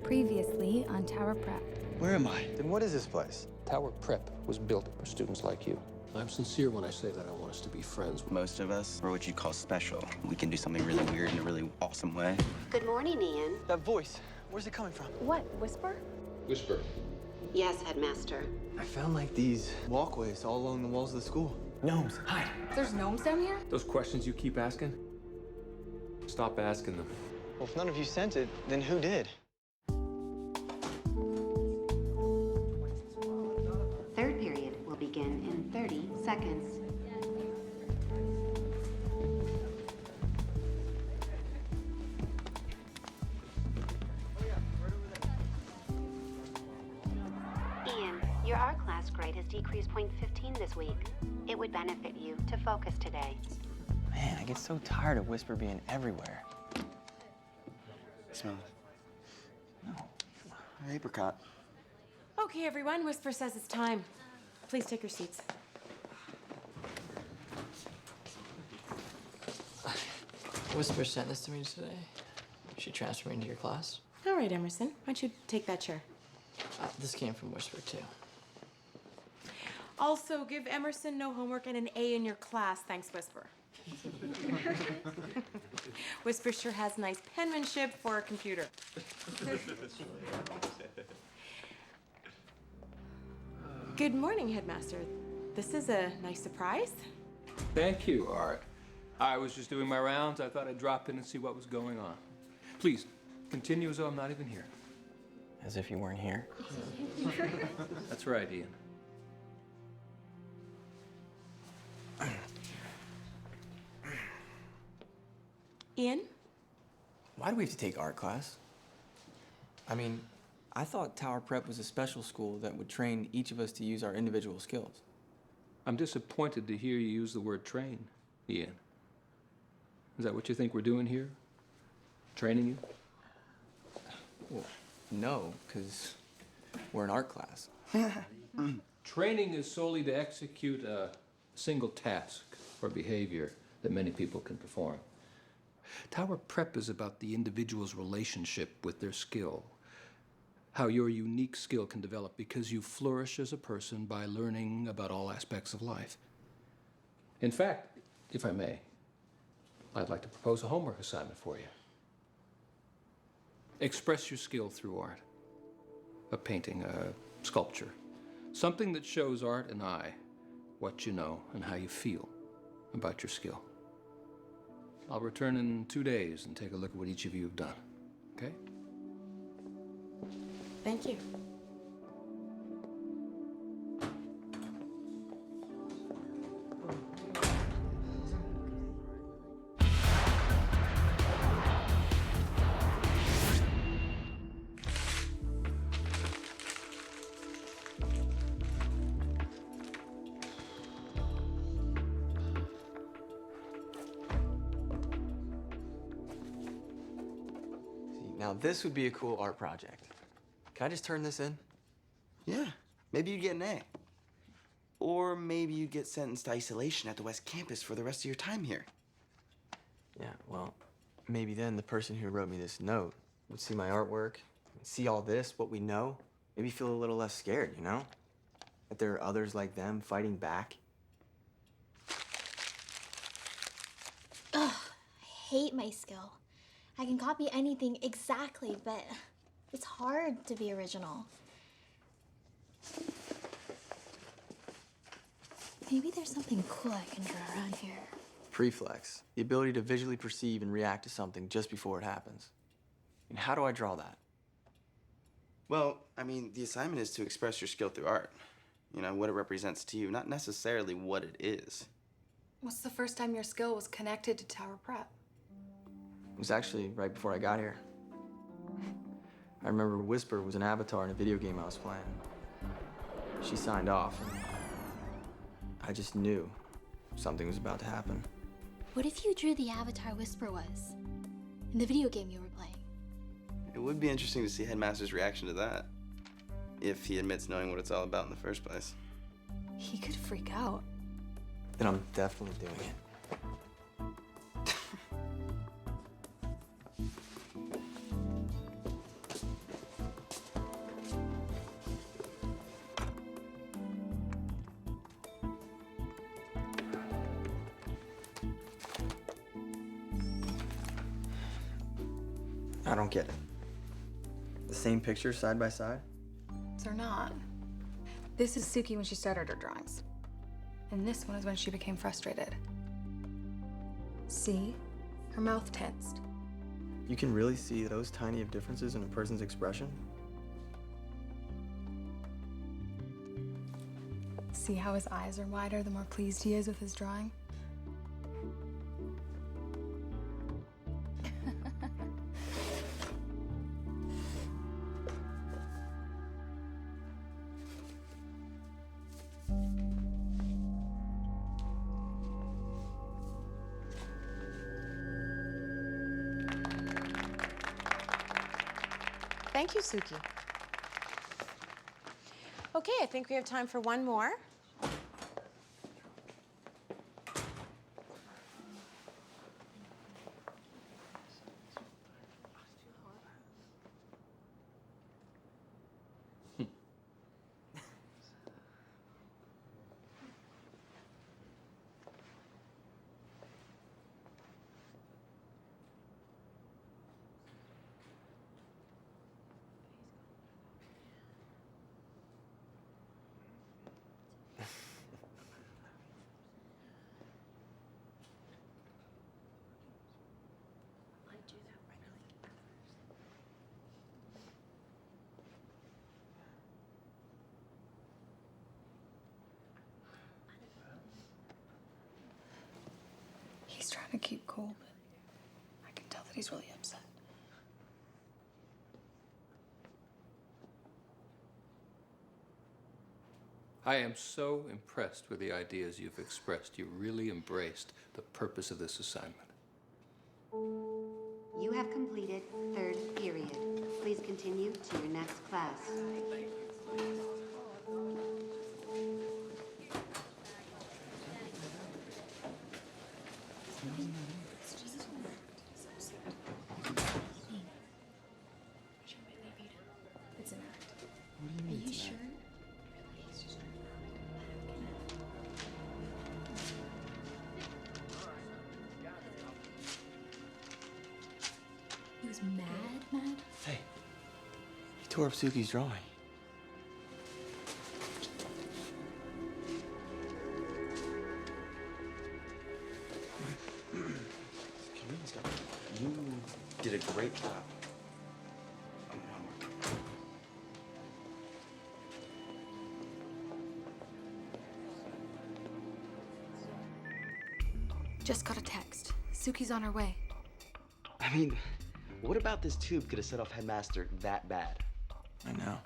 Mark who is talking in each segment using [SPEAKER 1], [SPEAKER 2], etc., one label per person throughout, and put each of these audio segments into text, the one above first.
[SPEAKER 1] Previously on Tower Prep.
[SPEAKER 2] Where am I?
[SPEAKER 3] Then what is this place?
[SPEAKER 4] Tower Prep was built for students like you. I'm sincere when I say that I want us to be friends.
[SPEAKER 2] Most of us are what you call special. We can do something really weird in a really awesome way.
[SPEAKER 5] Good morning, Ian.
[SPEAKER 3] That voice, where's it coming from?
[SPEAKER 1] What, Whisper?
[SPEAKER 4] Whisper.
[SPEAKER 5] Yes, Headmaster.
[SPEAKER 3] I found like these walkways all along the walls of the school. Gnomes, hide.
[SPEAKER 1] There's gnomes down here?
[SPEAKER 6] Those questions you keep asking, stop asking them.
[SPEAKER 3] Well, if none of you sent it, then who did?
[SPEAKER 5] Third period will begin in 30 seconds. Ian, your art class grade has decreased 0.15 this week. It would benefit you to focus today.
[SPEAKER 3] Man, I get so tired of Whisper being everywhere.
[SPEAKER 2] Smell it. No. Apricot.
[SPEAKER 7] Okay, everyone, Whisper says it's time. Please take your seats.
[SPEAKER 8] Whisper sent this to me today. She transferred me into your class.
[SPEAKER 7] All right, Emerson, why don't you take that chair?
[SPEAKER 8] This came from Whisper, too.
[SPEAKER 7] Also, give Emerson no homework and an A in your class, thanks, Whisper. Whisper sure has nice penmanship for a computer. Good morning, Headmaster. This is a nice surprise.
[SPEAKER 6] Thank you, Art. I was just doing my rounds. I thought I'd drop in and see what was going on. Please, continue as though I'm not even here.
[SPEAKER 3] As if you weren't here.
[SPEAKER 6] That's right, Ian.
[SPEAKER 7] Ian?
[SPEAKER 9] Why do we have to take art class? I mean, I thought Tower Prep was a special school that would train each of us to use our individual skills.
[SPEAKER 6] I'm disappointed to hear you use the word train, Ian. Is that what you think we're doing here? Training you?
[SPEAKER 9] Well, no, because we're in art class.
[SPEAKER 6] Training is solely to execute a single task or behavior that many people can perform. Tower Prep is about the individual's relationship with their skill, how your unique skill can develop because you flourish as a person by learning about all aspects of life. In fact, if I may, I'd like to propose a homework assignment for you. Express your skill through art. A painting, a sculpture. Something that shows Art and I what you know and how you feel about your skill. I'll return in 2 days and take a look at what each of you have done, okay?
[SPEAKER 7] Thank you.
[SPEAKER 9] Now, this would be a cool art project. Can I just turn this in?
[SPEAKER 2] Yeah, maybe you'd get an A. Or maybe you'd get sentenced to isolation at the West Campus for the rest of your time here.
[SPEAKER 9] Yeah, well, maybe then the person who wrote me this note would see my artwork, see all this, what we know, maybe feel a little less scared, you know? That there are others like them fighting back.
[SPEAKER 10] Ugh, I hate my skill. I can copy anything exactly, but it's hard to be original. Maybe there's something cool I can draw around here.
[SPEAKER 9] Preflex, the ability to visually perceive and react to something just before it happens. And how do I draw that?
[SPEAKER 2] Well, I mean, the assignment is to express your skill through art. You know, what it represents to you, not necessarily what it is.
[SPEAKER 1] What's the first time your skill was connected to Tower Prep?
[SPEAKER 9] It was actually right before I got here. I remember Whisper was an avatar in a video game I was playing. She signed off, and I just knew something was about to happen.
[SPEAKER 10] What if you drew the avatar Whisper was in the video game you were playing?
[SPEAKER 2] It would be interesting to see Headmaster's reaction to that, if he admits knowing what it's all about in the first place.
[SPEAKER 1] He could freak out.
[SPEAKER 9] Then I'm definitely doing it. I don't get it. The same pictures side by side?
[SPEAKER 1] They're not. This is Suki when she started her drawings. And this one is when she became frustrated. See? Her mouth tensed.
[SPEAKER 9] You can really see those tiny of differences in a person's expression?
[SPEAKER 1] See how his eyes are wider the more pleased he is with his drawing?
[SPEAKER 7] Thank you, Suki. Okay, I think we have time for one more.
[SPEAKER 1] He's trying to keep cool, but I can tell that he's really upset.
[SPEAKER 6] I am so impressed with the ideas you've expressed. You really embraced the purpose of this assignment.
[SPEAKER 5] You have completed third period. Please continue to your next class.
[SPEAKER 1] It's an act.
[SPEAKER 10] Are you sure? He was mad?
[SPEAKER 9] Hey, he tore up Suki's drawing.
[SPEAKER 2] You did a great job on your homework.
[SPEAKER 1] Just got a text. Suki's on her way.
[SPEAKER 2] I mean, what about this tube could have set off Headmaster that bad?
[SPEAKER 9] I know.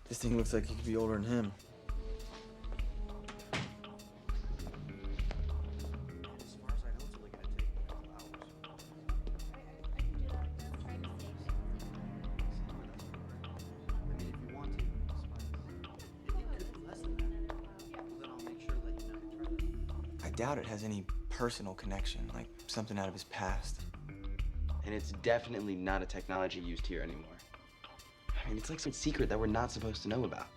[SPEAKER 9] This thing looks like he could be older than him. I doubt it has any personal connection, like something out of his past.
[SPEAKER 2] And it's definitely not a technology used here anymore. I mean, it's like some secret that we're not supposed to know about.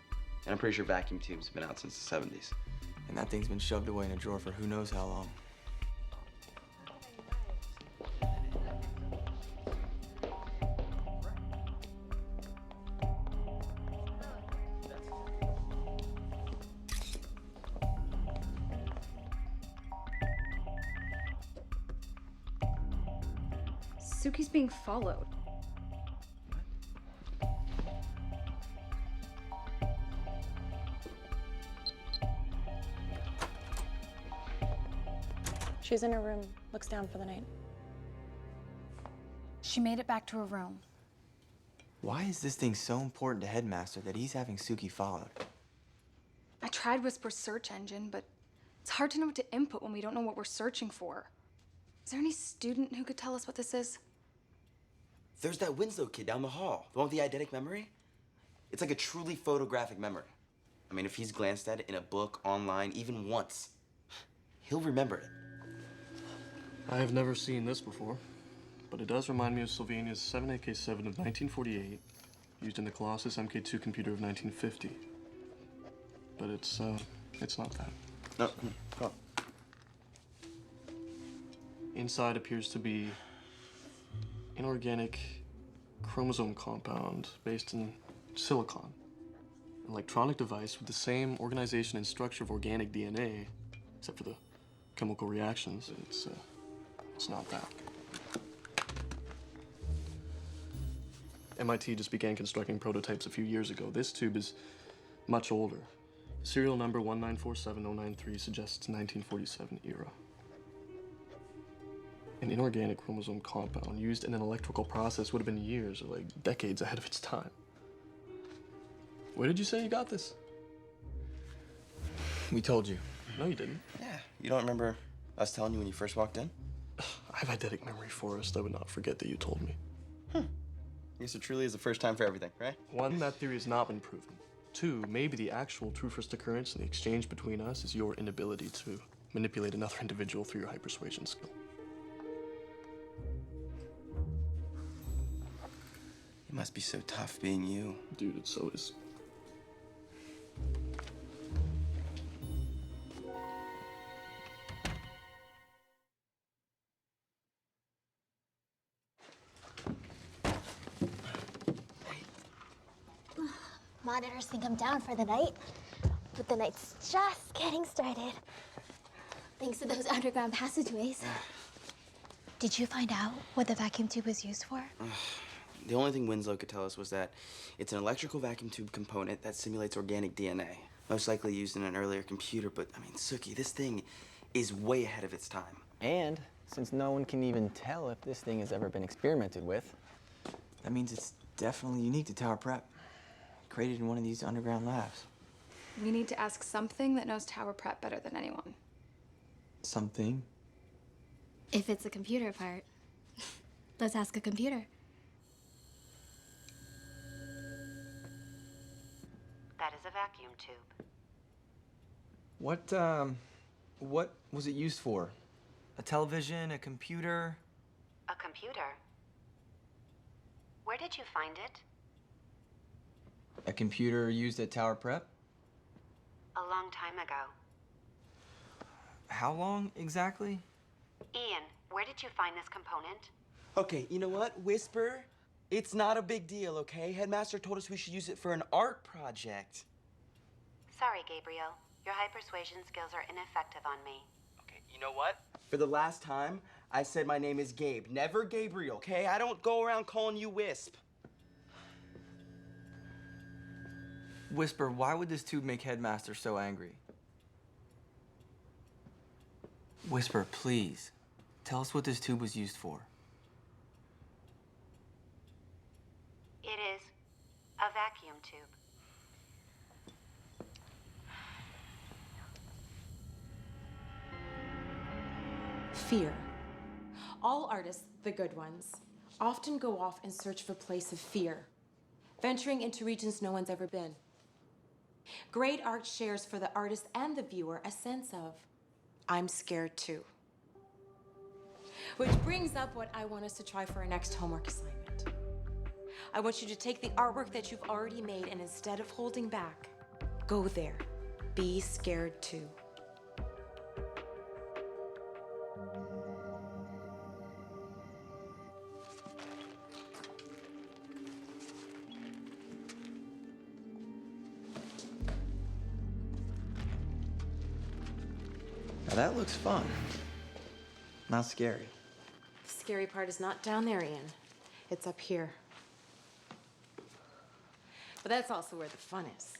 [SPEAKER 2] And I'm pretty sure vacuum tubes have been out since the 70s.
[SPEAKER 9] And that thing's been shoved away in a drawer for who knows how long.
[SPEAKER 1] Suki's being followed.
[SPEAKER 11] She's in her room. Looks down for the night.
[SPEAKER 1] She made it back to her room.
[SPEAKER 9] Why is this thing so important to Headmaster that he's having Suki followed?
[SPEAKER 1] I tried Whisper's search engine, but it's hard to know what to input when we don't know what we're searching for. Is there any student who could tell us what this is?
[SPEAKER 2] There's that Winslow kid down the hall, the one with the eidetic memory. It's like a truly photographic memory. I mean, if he's glanced at it in a book, online, even once, he'll remember it.
[SPEAKER 12] I have never seen this before, but it does remind me of Sylvania's 7AK7 of 1948, used in the Colossus MK2 computer of 1950. But it's not that.
[SPEAKER 2] No. Oh.
[SPEAKER 12] Inside appears to be inorganic chromosome compound based in silicon. An electronic device with the same organization and structure of organic DNA, except for the chemical reactions. It's not that. MIT just began constructing prototypes a few years ago. This tube is much older. Serial number 1947093 suggests 1947 era. An inorganic chromosome compound used in an electrical process would have been years or like decades ahead of its time. Where did you say you got this?
[SPEAKER 9] We told you.
[SPEAKER 12] No, you didn't.
[SPEAKER 2] Yeah, you don't remember us telling you when you first walked in?
[SPEAKER 12] I have eidetic memory, Forrest. I would not forget that you told me.
[SPEAKER 2] I guess it truly is the first time for everything, right?
[SPEAKER 12] One, that theory has not been proven. Two, maybe the actual true first occurrence in the exchange between us is your inability to manipulate another individual through your hypersuasion skill.
[SPEAKER 2] It must be so tough being you.
[SPEAKER 12] Dude, it so is.
[SPEAKER 10] Monitors think I'm down for the night, but the night's just getting started. Thanks to those underground passageways. Did you find out what the vacuum tube was used for?
[SPEAKER 2] The only thing Winslow could tell us was that it's an electrical vacuum tube component that simulates organic DNA. Most likely used in an earlier computer, but I mean, Suki, this thing is way ahead of its time.
[SPEAKER 3] And since no one can even tell if this thing has ever been experimented with,
[SPEAKER 9] That means it's definitely unique to Tower Prep. Created in one of these underground labs.
[SPEAKER 1] We need to ask something that knows Tower Prep better than anyone.
[SPEAKER 9] Something.
[SPEAKER 10] If it's a computer part, let's ask a computer.
[SPEAKER 5] That is a vacuum tube.
[SPEAKER 9] What was it used for? A television, a computer?
[SPEAKER 5] A computer? Where did you find it?
[SPEAKER 9] A computer used at Tower Prep?
[SPEAKER 5] A long time ago.
[SPEAKER 9] How long exactly?
[SPEAKER 5] Ian, where did you find this component?
[SPEAKER 2] Okay, you know what? Whisper, it's not a big deal, okay? Headmaster told us we should use it for an art project.
[SPEAKER 5] Sorry, Gabriel. Your hypersuasion skills are ineffective on me.
[SPEAKER 2] Okay, you know what? For the last time, I said my name is Gabe, never Gabriel, okay? I don't go around calling you Wisp.
[SPEAKER 9] Whisper, why would this tube make Headmaster so angry? Whisper, please. Tell us what this tube was used for.
[SPEAKER 5] It is a vacuum tube.
[SPEAKER 7] Fear. All artists, the good ones, often go off in search of a place of fear, venturing into regions no one's ever been. Great art shares for the artist and the viewer a sense of, I'm scared too. Which brings up what I want us to try for our next homework assignment. I want you to take the artwork that you've already made and instead of holding back, go there. Be scared too.
[SPEAKER 9] Now that looks fun. Not scary.
[SPEAKER 7] The scary part is not down there, Ian. It's up here. But that's also where the fun is.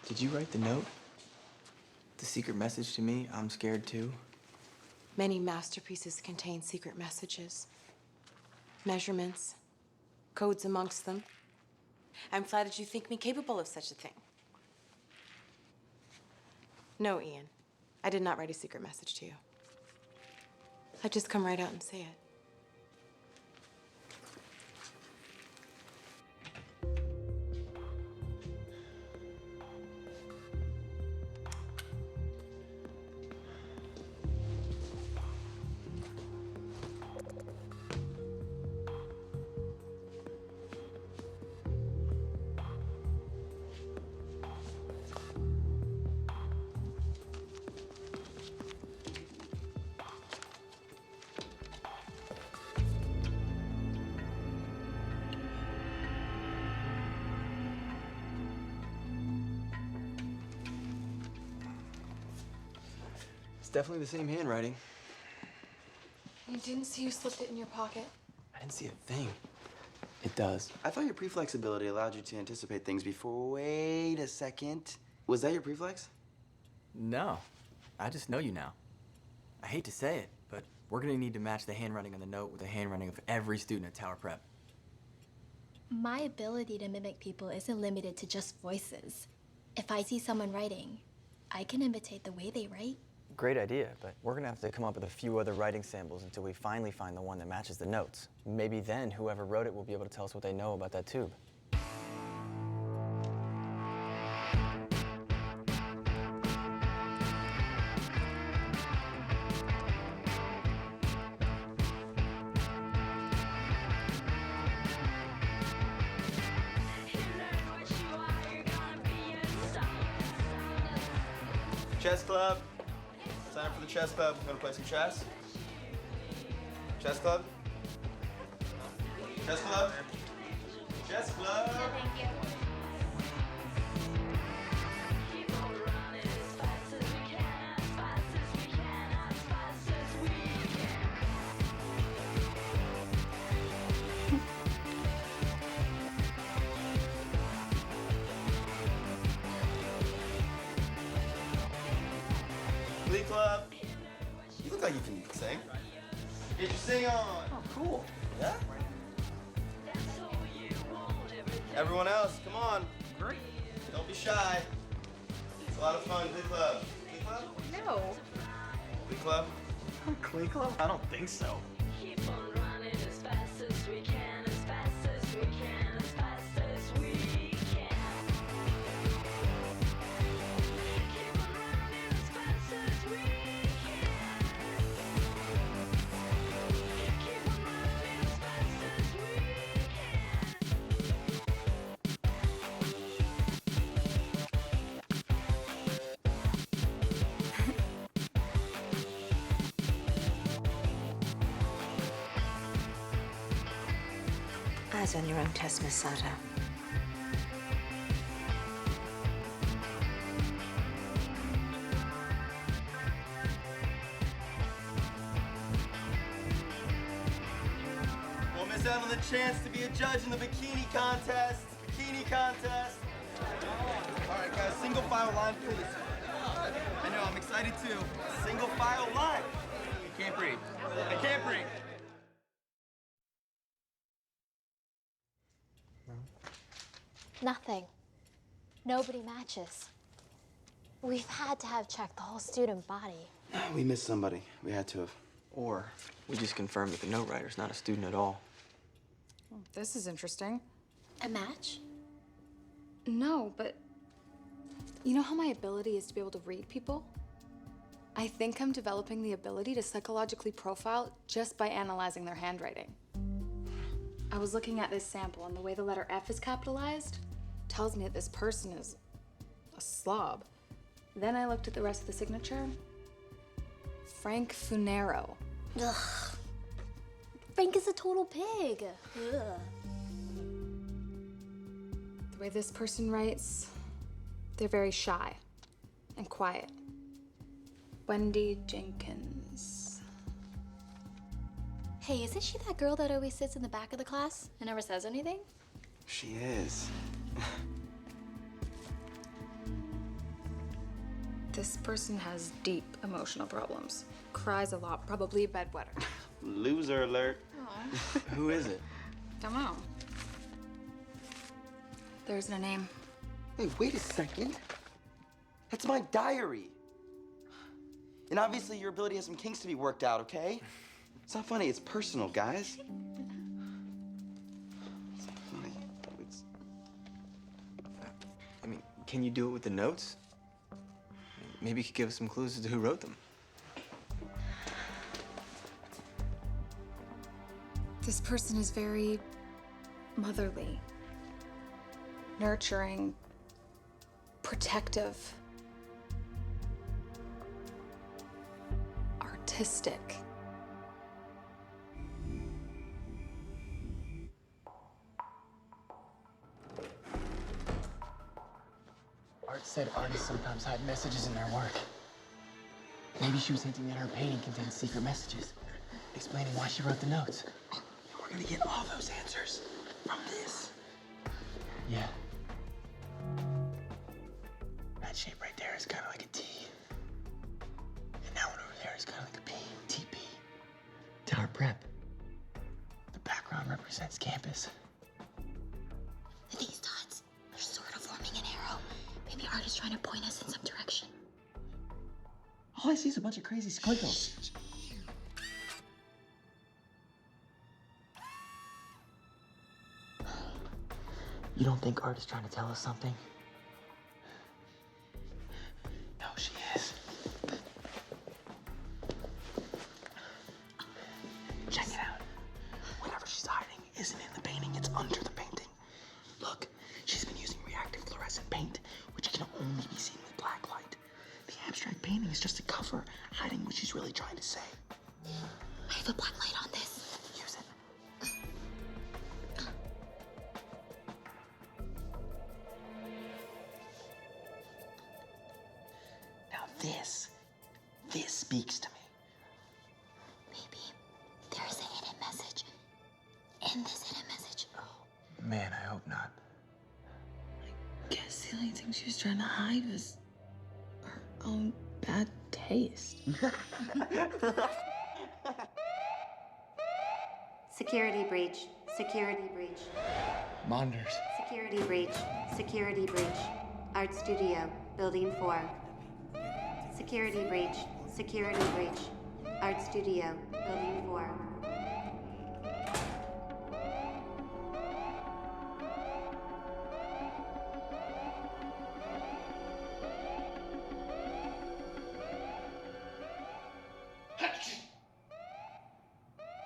[SPEAKER 9] Did you write the note? The secret message to me, I'm scared too?
[SPEAKER 7] Many masterpieces contain secret messages, measurements, codes amongst them. I'm flattered you think me capable of such a thing. No, Ian, I did not write a secret message to you. I just come right out and say it.
[SPEAKER 9] It's definitely the same handwriting.
[SPEAKER 1] You didn't see you slipped it in your pocket?
[SPEAKER 9] I didn't see a thing. It does.
[SPEAKER 2] I thought your preflex ability allowed you to anticipate things before. Wait a second. Was that your preflex?
[SPEAKER 9] No. I just know you now. I hate to say it, but we're gonna need to match the handwriting on the note with the handwriting of every student at Tower Prep.
[SPEAKER 10] My ability to mimic people isn't limited to just voices. If I see someone writing, I can imitate the way they write.
[SPEAKER 9] Great idea, but we're gonna have to come up with a few other writing samples until we finally find the one that matches the notes. Maybe then whoever wrote it will be able to tell us what they know about that tube.
[SPEAKER 2] Chess club. Time for the chess club. Gonna play some chess? Chess club? Chess club? Chess club?
[SPEAKER 10] Thank you.
[SPEAKER 2] Glee club. You look like you can sing. Get your sing on.
[SPEAKER 9] Oh, cool.
[SPEAKER 2] Yeah? Everyone else, come on.
[SPEAKER 9] Great.
[SPEAKER 2] Don't be shy. It's a lot of fun. Glee club. Glee club?
[SPEAKER 1] No.
[SPEAKER 2] Glee club?
[SPEAKER 9] Glee Club? I don't think so.
[SPEAKER 13] Eyes on your own test, Miss Sato.
[SPEAKER 2] Won't miss out on the chance to be a judge in the bikini contest. Bikini contest. All right, guys, single file line, please. I know, I'm excited too. Single file line. I can't breathe. I can't breathe.
[SPEAKER 10] Nothing. Nobody matches. We've had to have checked the whole student body.
[SPEAKER 2] We missed somebody. We had to have.
[SPEAKER 9] Or we just confirmed that the note writer's not a student at all.
[SPEAKER 1] This is interesting.
[SPEAKER 10] A match?
[SPEAKER 1] No, but you know how my ability is to be able to read people? I think I'm developing the ability to psychologically profile just by analyzing their handwriting. I was looking at this sample, and the way the letter F is capitalized tells me that this person is a slob. Then I looked at the rest of the signature. Frank Funero.
[SPEAKER 10] Ugh. Frank is a total pig. Ugh.
[SPEAKER 1] The way this person writes, they're very shy and quiet. Wendy Jenkins.
[SPEAKER 10] Hey, isn't she that girl that always sits in the back of the class and never says anything?
[SPEAKER 2] She is.
[SPEAKER 1] This person has deep emotional problems. Cries a lot, probably a bedwetter.
[SPEAKER 2] Loser alert.
[SPEAKER 9] Who is it?
[SPEAKER 1] Don't know. There isn't a name.
[SPEAKER 2] Hey, wait a second. That's my diary. And obviously your ability has some kinks to be worked out, okay? It's not funny, it's personal, guys. It's not funny. It's...
[SPEAKER 9] I mean, can you do it with the notes? Maybe you could give us some clues as to who wrote them.
[SPEAKER 1] This person is very motherly, nurturing, protective, artistic.
[SPEAKER 3] Art said artists sometimes hide messages in their work. Maybe she was hinting that her painting contains secret messages, explaining why she wrote the notes. And we're gonna get all those answers from this. Yeah. That shape right there is kind of like a T. And that one over there is kind of like a P, TP. Tower Prep. The background represents campus.
[SPEAKER 10] These dots are sort of forming an arrow. Maybe Art is trying to point us in some direction.
[SPEAKER 3] All I see is a bunch of crazy squiggles. You don't think Art is trying to tell us something? No, she is. Check it out. Whatever she's hiding isn't in the painting, it's under the painting. Look, she's been using reactive fluorescent paint, which can only be seen with black light. The abstract painting is just a cover, hiding what she's really trying to say.
[SPEAKER 10] I have a black light on this.
[SPEAKER 3] Use it. Now this speaks to me.
[SPEAKER 10] Maybe there's a hidden message in this hidden message.
[SPEAKER 3] Man, I hope not.
[SPEAKER 14] I guess the only thing she was trying to hide was her own bad taste.
[SPEAKER 5] Security breach. Security breach.
[SPEAKER 3] Monitors.
[SPEAKER 5] Security breach. Security breach. Art Studio, Building 4. Security breach. Security breach. Art Studio, Building 4.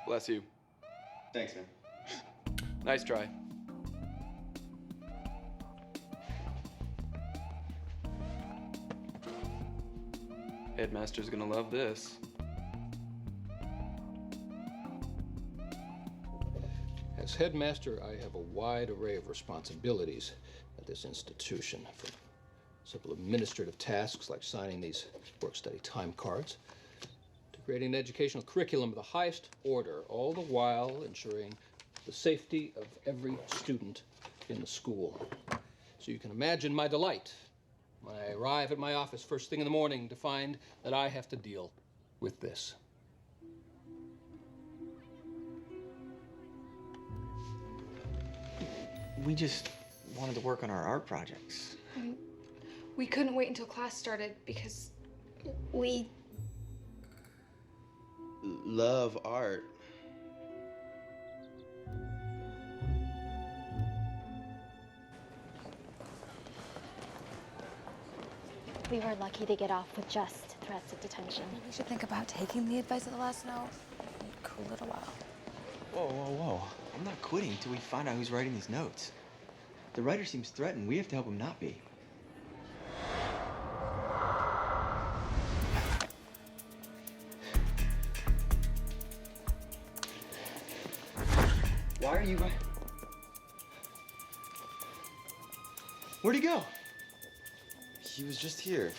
[SPEAKER 15] Bless you.
[SPEAKER 2] Thanks, man.
[SPEAKER 15] Nice try. Headmaster's gonna love this.
[SPEAKER 6] As headmaster, I have a wide array of responsibilities at this institution, from simple administrative tasks like signing these work-study time cards to creating an educational curriculum of the highest order, all the while ensuring the safety of every student in the school. So you can imagine my delight when I arrive at my office first thing in the morning to find that I have to deal with this.
[SPEAKER 9] We just wanted to work on our art projects.
[SPEAKER 1] We couldn't wait until class started because we
[SPEAKER 2] Love art.
[SPEAKER 10] We were lucky to get off with just threats of detention.
[SPEAKER 11] We should think about taking the advice of the last note and cool it a while.
[SPEAKER 9] Whoa, whoa, whoa. I'm not quitting until we find out who's writing these notes. The writer seems threatened. We have to help him not be. Why are you going? Where'd he go?
[SPEAKER 2] He was just here.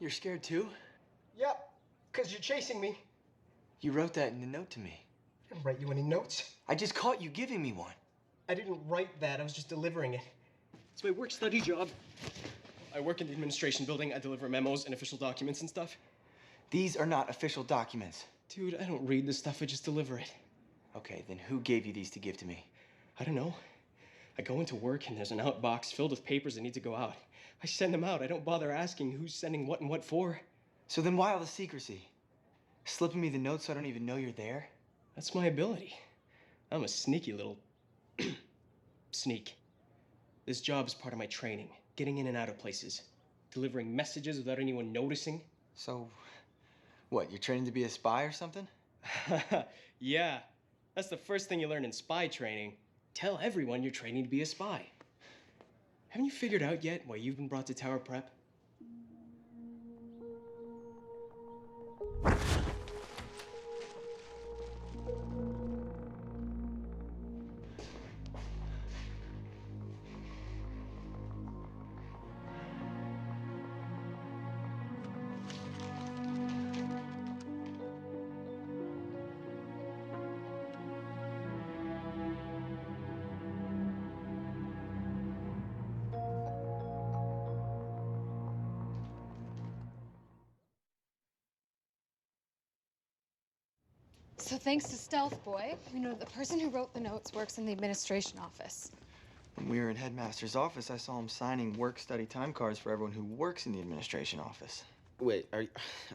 [SPEAKER 9] You're scared too?
[SPEAKER 3] Yep, because you're chasing me.
[SPEAKER 9] You wrote that in the note to me.
[SPEAKER 3] I didn't write you any notes.
[SPEAKER 9] I just caught you giving me one.
[SPEAKER 3] I didn't write that, I was just delivering it. It's my work-study job. I work in the administration building, I deliver memos and official documents and stuff.
[SPEAKER 9] These are not official documents.
[SPEAKER 3] Dude, I don't read this stuff, I just deliver it.
[SPEAKER 9] Okay, then who gave you these to give to me?
[SPEAKER 3] I don't know. I go into work and there's an outbox filled with papers that need to go out. I send them out. I don't bother asking who's sending what and what for.
[SPEAKER 9] So then why all the secrecy? Slipping me the notes so I don't even know you're there?
[SPEAKER 16] That's my ability. I'm a sneaky little sneak. This job is part of my training, getting in and out of places, delivering messages without anyone noticing.
[SPEAKER 9] So, what, you're training to be a spy or something?
[SPEAKER 16] Yeah, that's the first thing you learn in spy training. Tell everyone you're training to be a spy. Haven't you figured out yet why you've been brought to Tower Prep?
[SPEAKER 1] So thanks to Stealth Boy, we know the person who wrote the notes works in the administration office.
[SPEAKER 9] When we were in Headmaster's office, I saw him signing work-study time cards for everyone who works in the administration office.
[SPEAKER 2] Wait,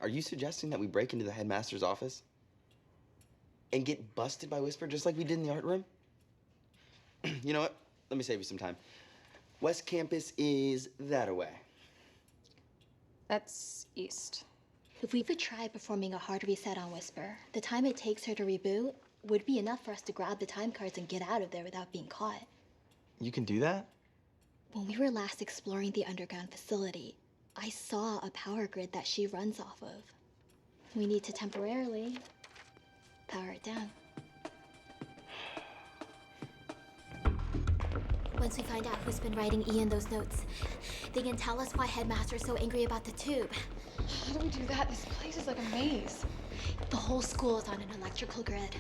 [SPEAKER 2] are you suggesting that we break into the headmaster's office and get busted by Whisper just like we did in the art room? You know what? Let me save you some time. West Campus is that away.
[SPEAKER 1] That's east.
[SPEAKER 10] If we could try performing a hard reset on Whisper, the time it takes her to reboot would be enough for us to grab the time cards and get out of there without being caught.
[SPEAKER 9] You can do that?
[SPEAKER 10] When we were last exploring the underground facility, I saw a power grid that she runs off of. We need to temporarily power it down. Once we find out who's been writing Ian those notes, they can tell us why Headmaster's so angry about the tube.
[SPEAKER 1] How do we do that? This place is like a maze.
[SPEAKER 10] The whole school is on an electrical grid.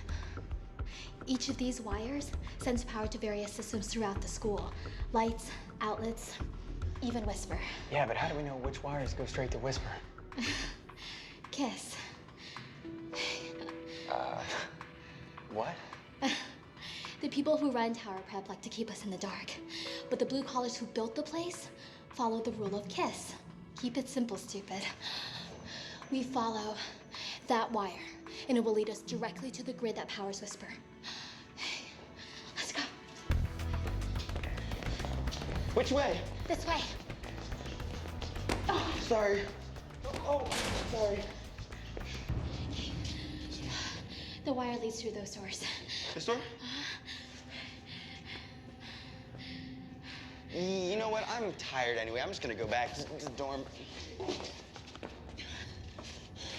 [SPEAKER 10] Each of these wires sends power to various systems throughout the school. Lights, outlets, even Whisper.
[SPEAKER 9] Yeah, but how do we know which wires go straight to Whisper?
[SPEAKER 10] Kiss.
[SPEAKER 9] What?
[SPEAKER 10] The people who run Tower Prep like to keep us in the dark. But the blue collars who built the place follow the rule of KISS. Keep it simple, stupid. We follow that wire, and it will lead us directly to the grid that powers Whisper. Let's go.
[SPEAKER 2] Which way?
[SPEAKER 10] This way.
[SPEAKER 2] Oh, sorry. Oh, sorry.
[SPEAKER 10] The wire leads through those doors.
[SPEAKER 2] This door? You know what? I'm tired anyway. I'm just gonna go back to the dorm.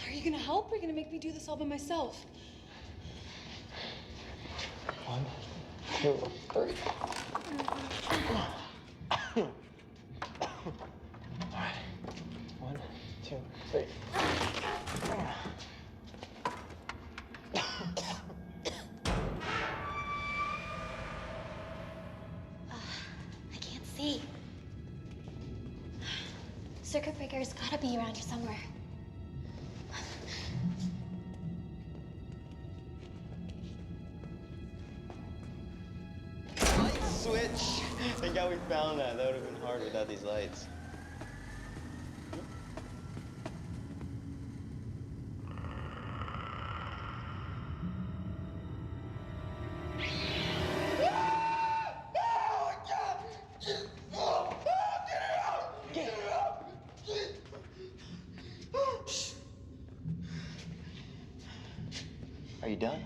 [SPEAKER 1] Are you gonna help, or are you gonna make me do this all by myself?
[SPEAKER 9] 1, 2, 3. All right. 1, 2, 3.
[SPEAKER 10] I can't see. Circuit breaker's gotta be around here somewhere.
[SPEAKER 2] Light switch! Thank God we found that. That would have been hard without these lights.
[SPEAKER 9] Are you done?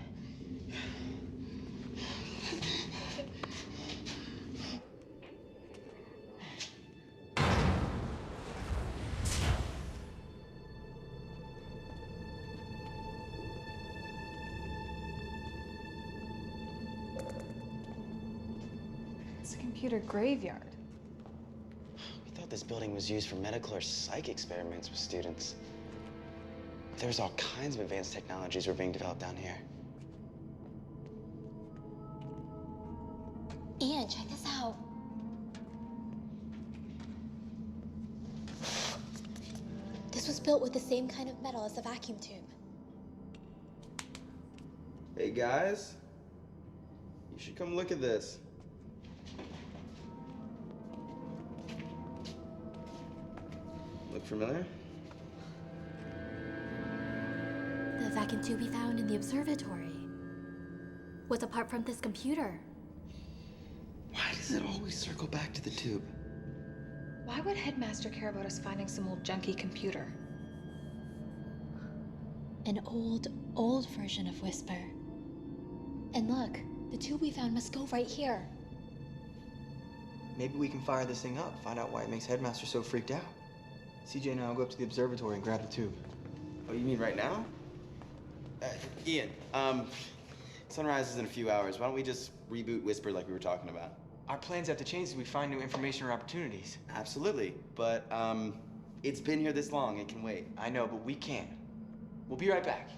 [SPEAKER 1] It's a computer graveyard.
[SPEAKER 2] We thought this building was used for medical or psych experiments with students. There's all kinds of advanced technologies were being developed down here.
[SPEAKER 10] Ian, check this out. This was built with the same kind of metal as the vacuum tube.
[SPEAKER 2] Hey guys, you should come look at this. Look familiar?
[SPEAKER 10] the vacuum tube we found in the observatory was apart from this computer.
[SPEAKER 2] Why does it always circle back to the tube?
[SPEAKER 1] Why would Headmaster care about us finding some old junky computer?
[SPEAKER 10] An old version of Whisper. And look, the tube we found must go right here.
[SPEAKER 9] Maybe we can fire this thing up, find out why it makes Headmaster so freaked out. CJ and I will go up to the observatory and grab the tube.
[SPEAKER 2] Oh, you mean right now? Ian, sunrise is in a few hours. Why don't we just reboot Whisper like we were talking about?
[SPEAKER 9] Our plans have to change as we find new information or opportunities.
[SPEAKER 2] Absolutely, but it's been here this long, it can wait.
[SPEAKER 9] I know, but we can't. We'll be right back.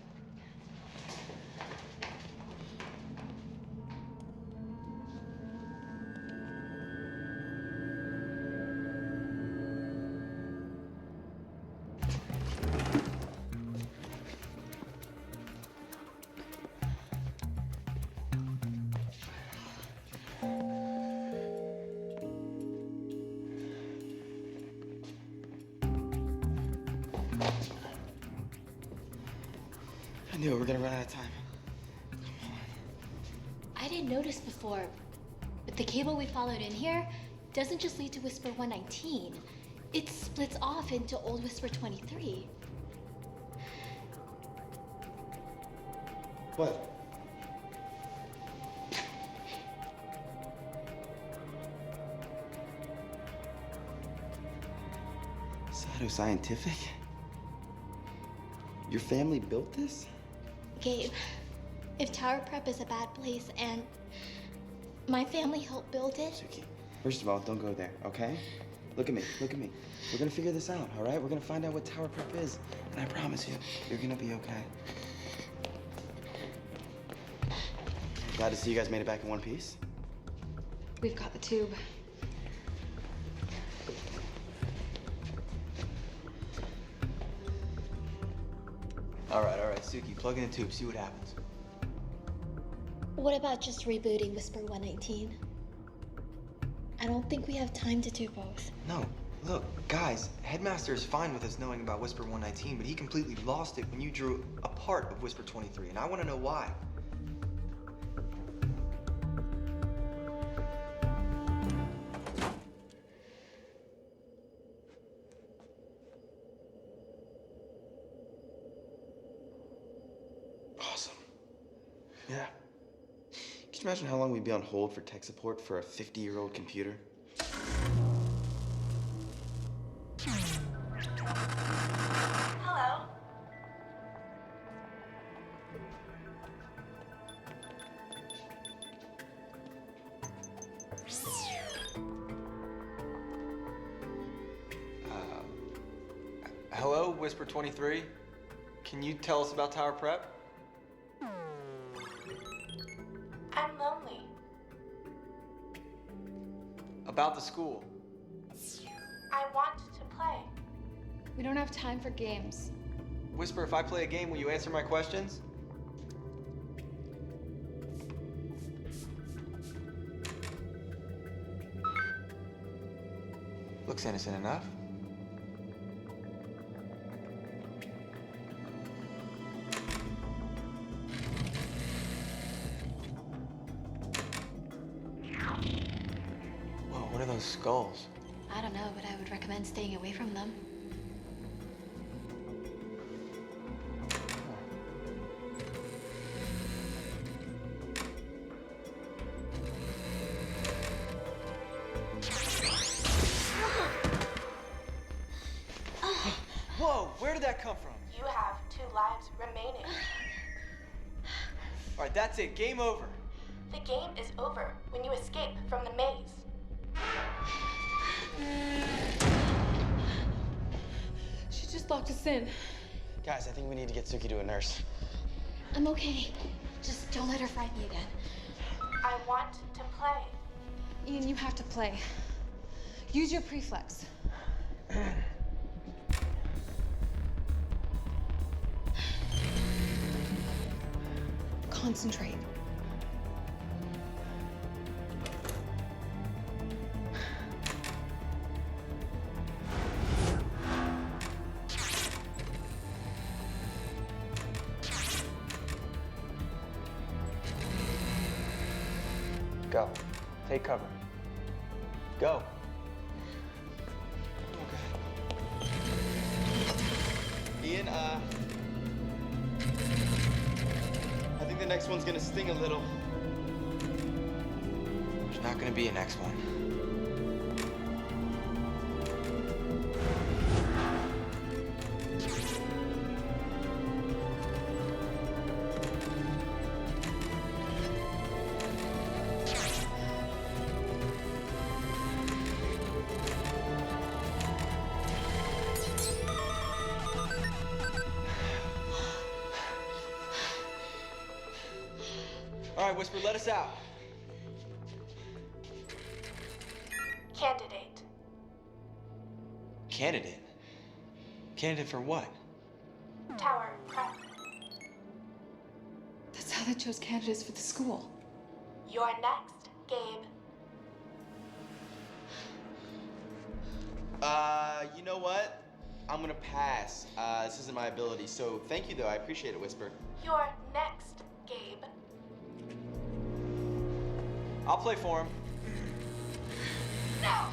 [SPEAKER 2] I knew it, we're gonna run out of time.
[SPEAKER 10] I didn't notice before, but the cable we followed in here doesn't just lead to Whisper 119. It splits off into Old Whisper 23.
[SPEAKER 2] What? Pseudoscientific? Your family built this?
[SPEAKER 10] Gabe, if Tower Prep is a bad place and my family helped build it.
[SPEAKER 2] Suki, first of all, don't go there, okay? Look at me, look at me. We're gonna figure this out, all right? We're gonna find out what Tower Prep is, and I promise you, you're gonna be okay. Glad to see you guys made it back in one piece.
[SPEAKER 1] We've got the tube.
[SPEAKER 9] All right, Suki, plug in the tube, see what happens.
[SPEAKER 10] What about just rebooting Whisper 119? I don't think we have time to do both.
[SPEAKER 9] No, look, guys, Headmaster is fine with us knowing about Whisper 119, but he completely lost it when you drew a part of Whisper 23, and I want to know why.
[SPEAKER 2] Awesome. Yeah. Can you imagine how long we'd be on hold for tech support for a 50-year-old computer?
[SPEAKER 7] Hello?
[SPEAKER 9] Hello, Whisper 23? Can you tell us about Tower Prep?
[SPEAKER 7] I'm lonely.
[SPEAKER 9] About the school.
[SPEAKER 7] I want to play.
[SPEAKER 1] We don't have time for games.
[SPEAKER 9] Whisper, if I play a game, will you answer my questions? Looks innocent enough. Whoa, what are those skulls?
[SPEAKER 10] I don't know, but I would recommend staying away from them.
[SPEAKER 9] Whoa, where did that come from?
[SPEAKER 7] You have 2 lives remaining.
[SPEAKER 9] All right, that's it. Game over.
[SPEAKER 7] The game is over when you escape from the maze.
[SPEAKER 1] She just locked us in.
[SPEAKER 2] Guys, I think we need to get Suki to a nurse.
[SPEAKER 10] I'm okay. Just don't let her frighten me again.
[SPEAKER 7] I want to play.
[SPEAKER 1] Ian, you have to play. Use your preflex. Concentrate.
[SPEAKER 9] Go. Take cover. Go.
[SPEAKER 2] Ian, I think the next one's gonna sting a little.
[SPEAKER 9] There's not gonna be a next one.
[SPEAKER 2] All right, Whisper, let us out.
[SPEAKER 7] Candidate.
[SPEAKER 2] Candidate? Candidate for what?
[SPEAKER 7] Tower prep.
[SPEAKER 1] That's how they chose candidates for the school.
[SPEAKER 7] You're next, Gabe.
[SPEAKER 2] You know what? I'm gonna pass. This isn't my ability, so thank you though, I appreciate it, Whisper.
[SPEAKER 7] You're next, Gabe.
[SPEAKER 2] I'll play for him.
[SPEAKER 7] No!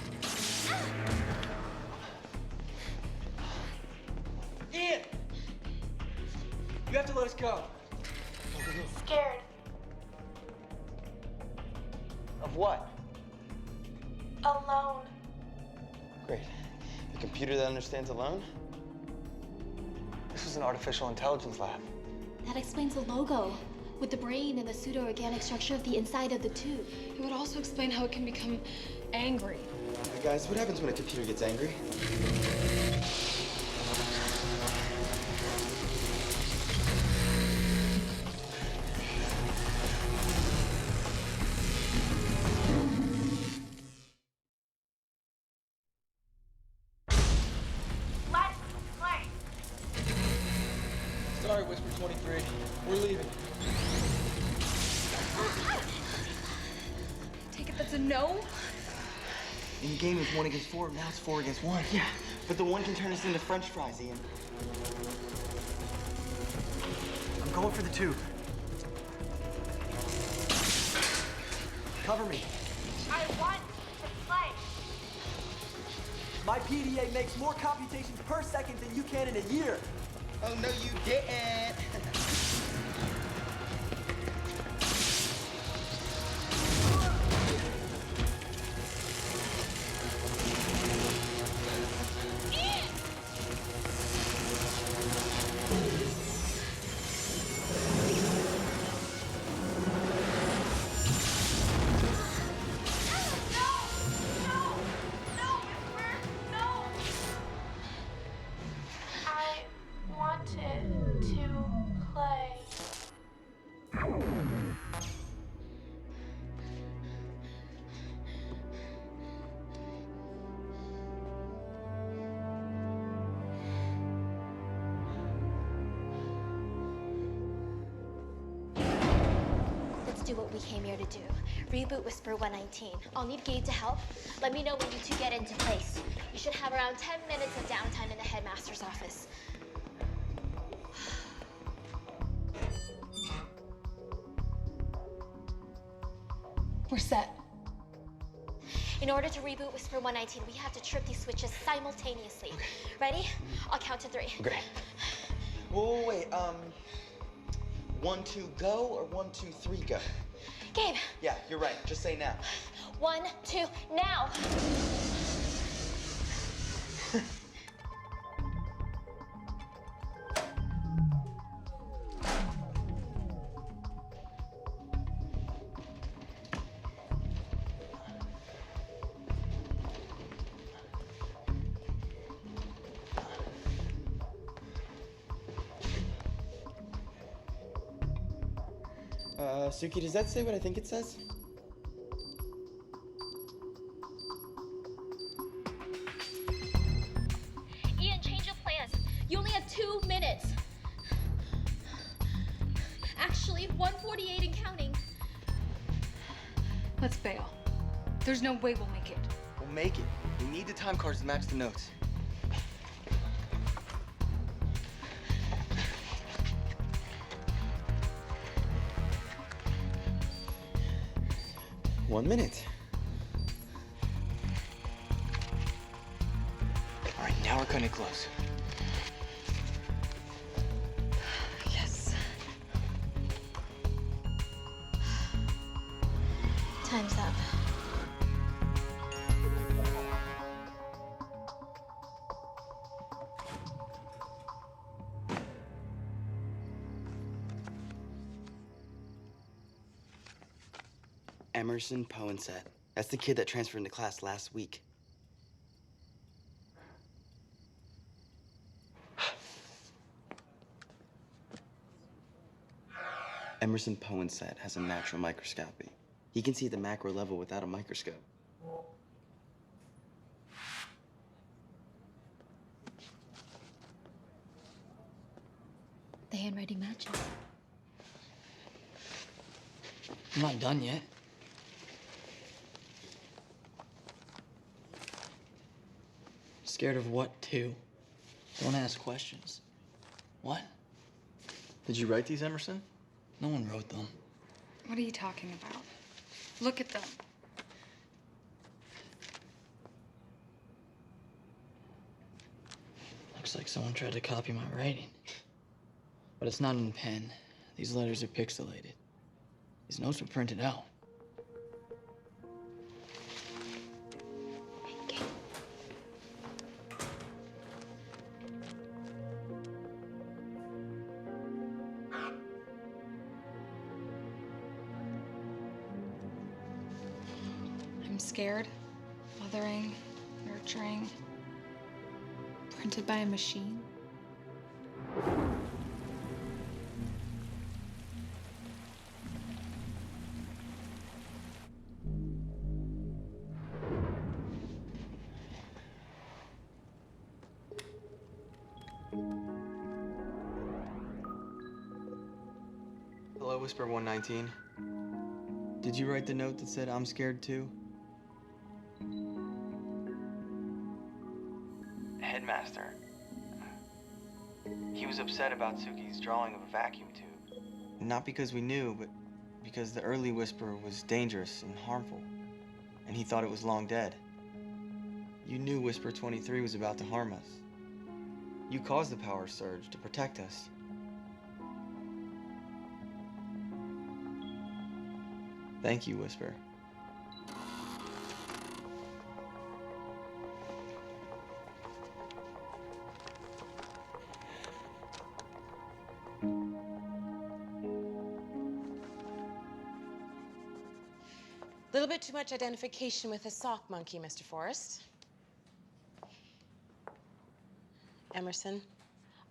[SPEAKER 2] Ian! You have to let us go.
[SPEAKER 7] Scared.
[SPEAKER 2] Of what?
[SPEAKER 7] Alone.
[SPEAKER 2] Great. The computer that understands alone?
[SPEAKER 9] This was an artificial intelligence lab.
[SPEAKER 10] That explains the logo, with the brain and the pseudo-organic structure of the inside of the tube.
[SPEAKER 1] It would also explain how it can become angry.
[SPEAKER 2] Hey guys, what happens when a computer gets angry?
[SPEAKER 7] Let's play.
[SPEAKER 9] Sorry, Whisper 23. We're leaving.
[SPEAKER 1] Take it that's a no?
[SPEAKER 2] In the game, it's 1 against 4. Now it's 4 against 1. Yeah. But the 1 can turn us into French fries, Ian.
[SPEAKER 9] I'm going for the tube. Cover me.
[SPEAKER 7] I want to play.
[SPEAKER 9] My PDA makes more computations per second than you can in a year.
[SPEAKER 2] Oh, no, you didn't.
[SPEAKER 7] I wanted to play.
[SPEAKER 10] Let's do what we came here to do. Reboot Whisper 119. I'll need Gabe to help. Let me know when you two get into place. You should have around 10 minutes of downtime in the headmaster's office.
[SPEAKER 1] We're set.
[SPEAKER 10] In order to reboot Whisper 119, we have to trip these switches simultaneously. Ready? I'll count to 3.
[SPEAKER 2] Okay. Oh, wait, 1, 2, go, or 1, 2, 3, go?
[SPEAKER 10] Gabe.
[SPEAKER 2] Yeah, you're right. Just say now.
[SPEAKER 10] 1, 2, now.
[SPEAKER 2] Suki, does that say what I think it says?
[SPEAKER 10] Ian, change your plans. You only have 2 minutes. Actually, 1:48 and counting.
[SPEAKER 1] Let's bail. There's no way we'll make it.
[SPEAKER 2] We'll make it. We need the time cards to match the notes. 1 minute.
[SPEAKER 8] All right, now we're cutting it close.
[SPEAKER 10] Yes. Time's up.
[SPEAKER 2] Emerson Poinsett. That's the kid that transferred into class last week. Emerson Poinsett has a natural microscopy. He can see at the macro level without a microscope.
[SPEAKER 10] The handwriting matches.
[SPEAKER 8] I'm not done yet. Scared of what, too? Don't ask questions. What?
[SPEAKER 9] Did you write these, Emerson?
[SPEAKER 8] No one wrote them.
[SPEAKER 1] What are you talking about? Look at them.
[SPEAKER 8] Looks like someone tried to copy my writing. But it's not in pen. These letters are pixelated. These notes were printed out.
[SPEAKER 1] I'm scared, mothering, nurturing, printed by a machine.
[SPEAKER 9] Hello, Whisper 119. Did you write the note that said I'm scared too? Headmaster. He was upset about Suki's drawing of a vacuum tube. Not because we knew, but because the early Whisper was dangerous and harmful, and he thought it was long dead. You knew Whisper 23 was about to harm us. You caused the power surge to protect us. Thank you, Whisper.
[SPEAKER 7] A little bit too much identification with a sock monkey, Mr. Forrest. Emerson,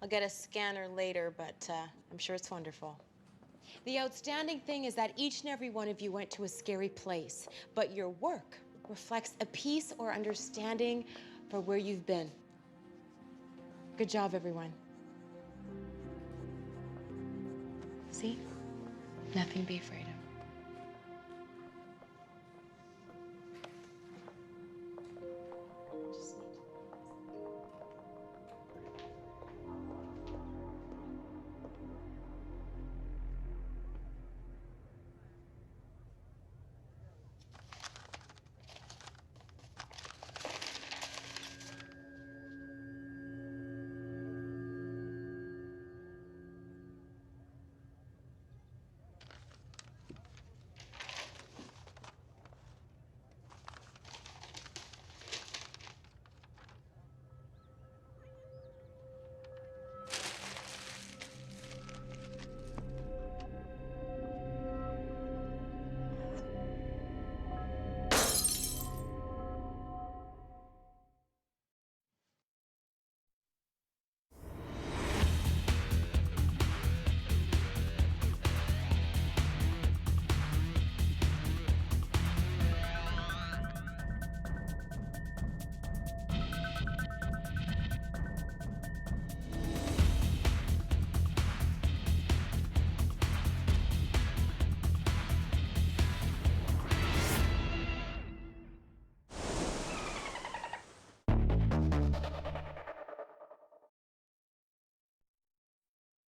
[SPEAKER 7] I'll get a scanner later, but I'm sure it's wonderful. The outstanding thing is that each and every one of you went to a scary place, but your work reflects a peace or understanding for where you've been. Good job, everyone. See? Nothing to be afraid of.